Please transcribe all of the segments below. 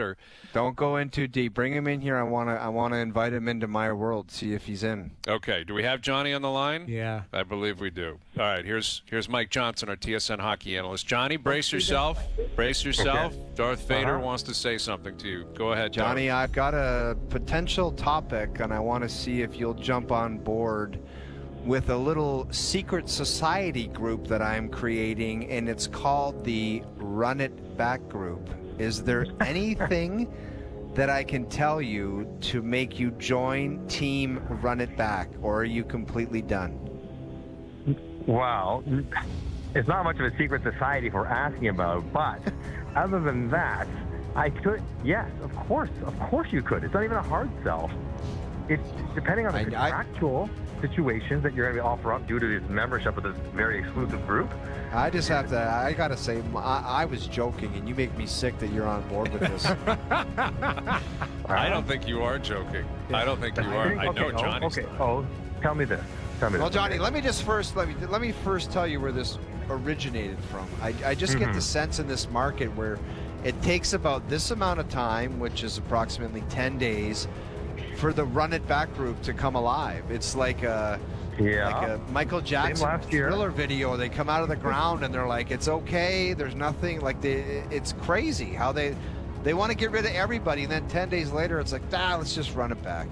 Or Don't go in too deep. Bring him in here. I wanna invite him into my world. See if he's in. okay, do we have Johnny on the line? Yeah. I believe we do. All right, here's Mike Johnson, our TSN hockey analyst. Johnny, brace yourself. Brace yourself. Okay. Darth Vader wants to say something to you. Go ahead, Johnny, Darth. I've got a potential topic, and I want to see if you'll jump on board with a little secret society group that I'm creating, and it's called the Run It Back Group. Is there anything that I can tell you to make you join Team Run It Back, or are you completely done? Well, it's not much of a secret society if we're asking about, but other than that, I could, yes, of course you could. It's not even a hard sell. It's depending on the contractual situations that you're going to offer up due to this membership of this very exclusive group. I just have to, I got to say, I was joking, and you make me sick that you're on board with this. I don't think you are joking. I don't think you are. I know Johnny's Okay. not. Oh, tell me this. Well, Johnny, let me first tell you where this originated from. I just get the sense in this market where it takes about this amount of time, which is approximately 10 days, for the Run It Back group to come alive. It's like a Michael Jackson Thriller video. They come out of the ground and they're like, it's okay, there's nothing. Like, it's crazy how they want to get rid of everybody, and then 10 days later it's like, let's just run it back.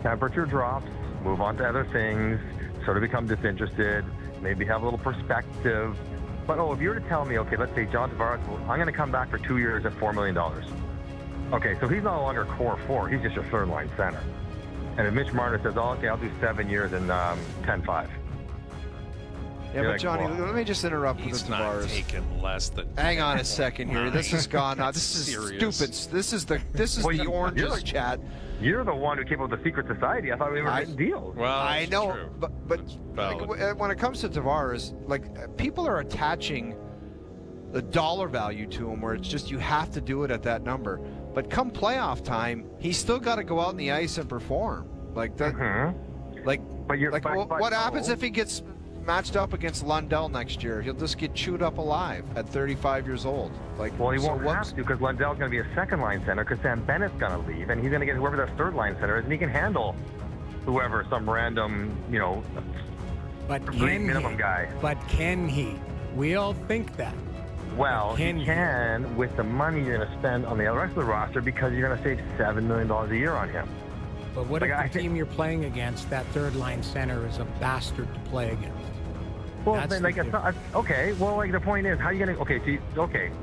Temperature drops, move on to other things, sort of become disinterested, maybe have a little perspective. But if you were to tell me, okay, let's say John Tavares, I'm going to come back for 2 years at $4 million. Okay, so he's no longer core 4, he's just your third line center. And if Mitch Marner says, okay, I'll do 7 years and 10-5. Yeah, but Johnny, let me just interrupt with the Tavares. He's not taking less than. Hang on a second here. This has gone on. This is stupid. This is the oranges chat. You're the one who came up with the secret society. I thought we were making deals. Well, I know, true. but like, when it comes to Tavares, like, people are attaching the dollar value to him, where it's just you have to do it at that number. But come playoff time, he's still got to go out on the ice and perform. Like that. What happens if he gets matched up against Lundell next year? He'll just get chewed up alive at 35 years old. Like, well, he won't have to, because Lundell's going to be a second line center because Sam Bennett's going to leave, and he's going to get whoever that third line center is, and he can handle whoever, some random, minimum guy. But can he? We all think that. Well, he can with the money you're going to spend on the rest of the roster, because you're going to save $7 million a year on him. But what if the team you're playing against, that third line center, is a bastard to play against? Well, then, it's not, okay. Well, the point is, how are you going to?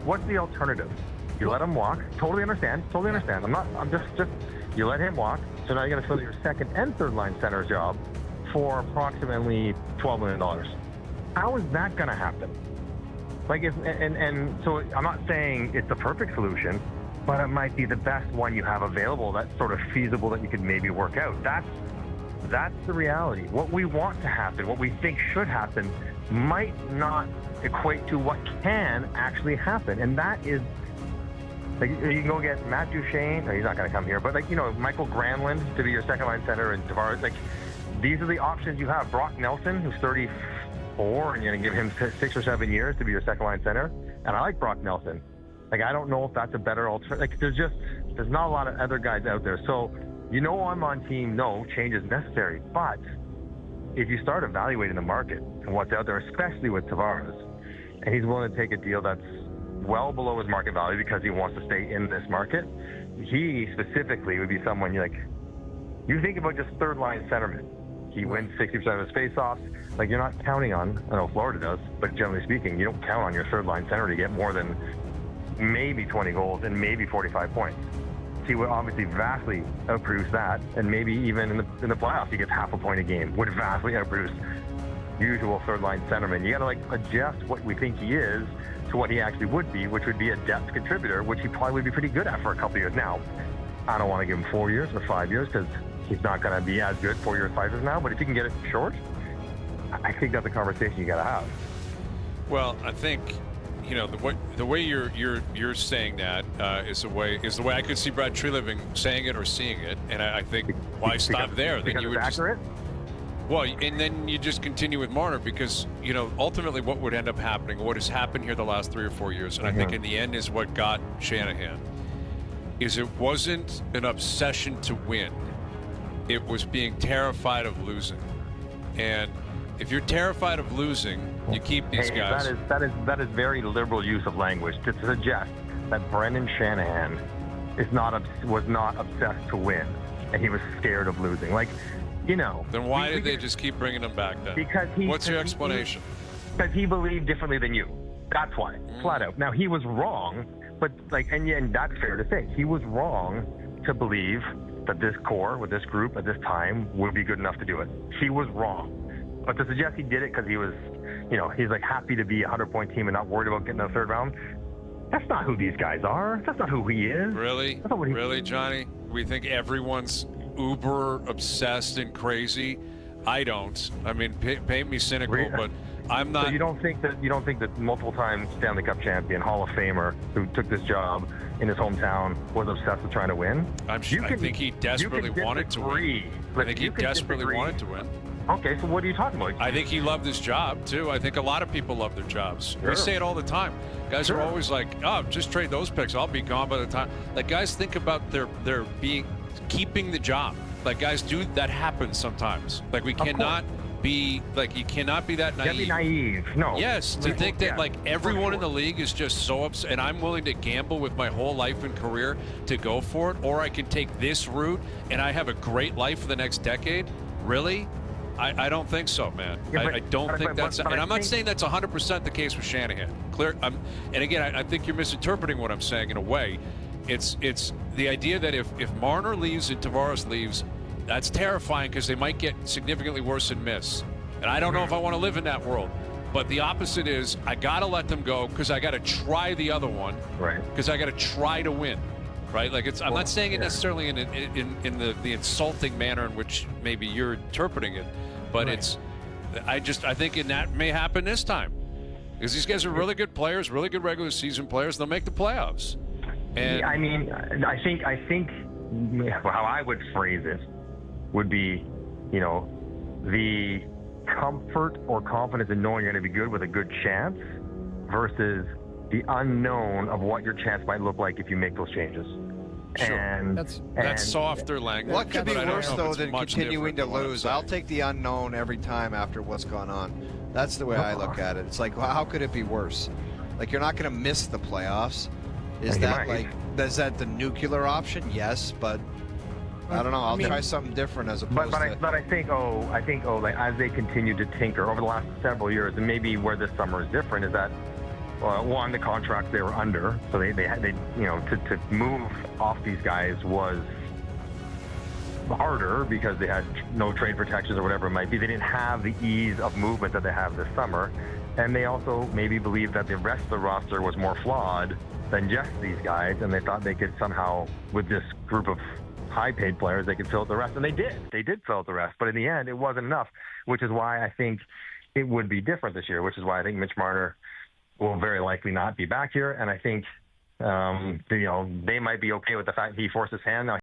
What's the alternative? You let him walk. Totally understand. I'm just. You let him walk. So now you're going to fill your second and third line center job for approximately $12 million. How is that going to happen? So I'm not saying it's the perfect solution, but it might be the best one you have available that's sort of feasible that you could maybe work out. That's the reality. What we want to happen, what we think should happen, might not equate to what can actually happen. And that is, you can go get Matt Duchene, he's not going to come here, but Michael Granlund to be your second line center, and Tavares, these are the options you have. Brock Nelson, who's 34, and you're going to give him 6 or 7 years to be your second line center. And I like Brock Nelson. I don't know if that's a better alternative. There's not a lot of other guys out there. So, I'm on team, no, change is necessary. But if you start evaluating the market and what's out there, especially with Tavares, and he's willing to take a deal that's well below his market value because he wants to stay in this market, he specifically would be someone you think about just third line centerman. He wins 60% of his faceoffs. You're not counting on, I know Florida does, but generally speaking, you don't count on your third line center to get more than maybe 20 goals and maybe 45 points. He would obviously vastly outproduce that, and maybe even in the playoffs he gets half a point a game, would vastly outproduce usual third line centerman. You got to adjust what we think he is to what he actually would be, which would be a depth contributor, which he probably would be pretty good at for a couple of years. Now, I don't want to give him 4 years or 5 years, because he's not going to be as good 4 years, 5 years now. But if you can get it short, I think that's a conversation you got to have. Well, I think the way you're saying that is the way I could see Brad Treliving saying it or seeing it, and I think why stop there? Then you would it's accurate. Well, and then you just continue with Marner, because ultimately what would end up happening, what has happened here the last 3 or 4 years, and I think in the end is what got Shanahan, is it wasn't an obsession to win. It was being terrified of losing. And if you're terrified of losing, you keep these guys. That is very liberal use of language to suggest that Brendan Shanahan was not obsessed to win, and he was scared of losing. Like, you know. Then why did they just keep bringing him back then? Because what's your explanation? Because he believed differently than you. That's why, flat out. Now he was wrong, but and that's fair to say. He was wrong to believe that this core with this group at this time would be good enough to do it. He was wrong. But to suggest he did it because he was, he's like happy to be a 100-point team and not worried about getting to the third round. That's not who these guys are. That's not who he is. Really? That's not what really, Johnny? We think everyone's uber obsessed and crazy. I don't. I mean, paint me cynical, but I'm not. So you don't think that multiple-time Stanley Cup champion, Hall of Famer, who took this job in his hometown, was obsessed with trying to win? I think he desperately wanted to win. I think he desperately wanted to win. Okay, so what are you talking about? I think he loved his job, too. I think a lot of people love their jobs. Sure. We say it all the time. Guys are always like, oh, just trade those picks. I'll be gone by the time. Like, guys think about their keeping the job. Like, guys do, that happens sometimes. Like, we cannot be, like, you cannot be that naive. Can't be naive, no. Yes, to think that, like, everyone in the league is just so upset, and I'm willing to gamble with my whole life and career to go for it, or I can take this route, and I have a great life for the next decade. Really? I don't think so, man. Yeah, I don't think that's, and I'm not saying that's 100% the case with Shanahan. And again, I think you're misinterpreting what I'm saying in a way. It's the idea that if Marner leaves and Tavares leaves, that's terrifying because they might get significantly worse and miss. And I don't know if I want to live in that world. But the opposite is I got to let them go because I got to try the other one. Right. Because I got to try to win. Right? Like I'm not saying it necessarily in the insulting manner in which maybe you're interpreting it, but I think that may happen this time because these guys are really good players, really good regular season players. They'll make the playoffs. And yeah, I mean, I think how I would phrase it would be, the comfort or confidence in knowing you're going to be good with a good chance versus the unknown of what your chance might look like if you make those changes. Sure. And that's softer language. What could be worse, though, than continuing to different lose? I'll take the unknown every time after what's gone on. That's the way I look at it. It's like, well, how could it be worse? Like, you're not going to miss the playoffs. Is that the nuclear option? Yes, but I don't know. I'll try something different as opposed to. But I think like as they continue to tinker over the last several years, and maybe where this summer is different is that one, the contracts they were under, so they to move off these guys was harder because they had no trade protections or whatever it might be. They didn't have the ease of movement that they have this summer, and they also maybe believed that the rest of the roster was more flawed than just these guys, and they thought they could somehow, with this group of high-paid players, they could fill out the rest, and they did. They did fill out the rest, but in the end, it wasn't enough, which is why I think it would be different this year, which is why I think Mitch Marner will very likely not be back here, and I think they might be okay with the fact he forced his hand. Now